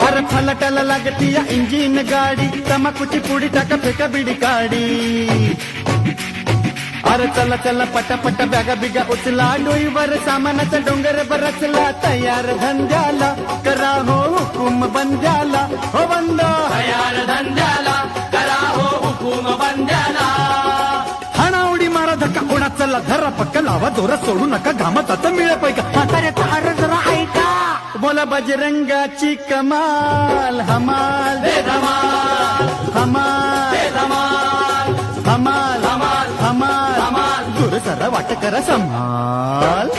अरे फलाटाला लागती या इंजिन गाडी, तमाकुची पुडी टाका फेका बिडी काडी. अरे चला चला पटापट बॅगा बिगा उचला, डोईवर सामानाचा डोंगर बरचला. तयार धंद्याला करा हो हुकूम बंद्याला, हो बंद तयार धंद्याला करा हो हुकूम बंद्याला. हाणा उडी मारा धक्का उडा, चला धरा पक्का लावा जोरात, सोडू नका घामात आता मिळे पैका. म्हाताऱ्याचा अरे जरा ऐका, बोला बजरंगाची कमाल. हमाल हे धमाल हमाल हे धमाल हमाल धमाल हमाल धमाल. दूर सरा वाट करा संभाल.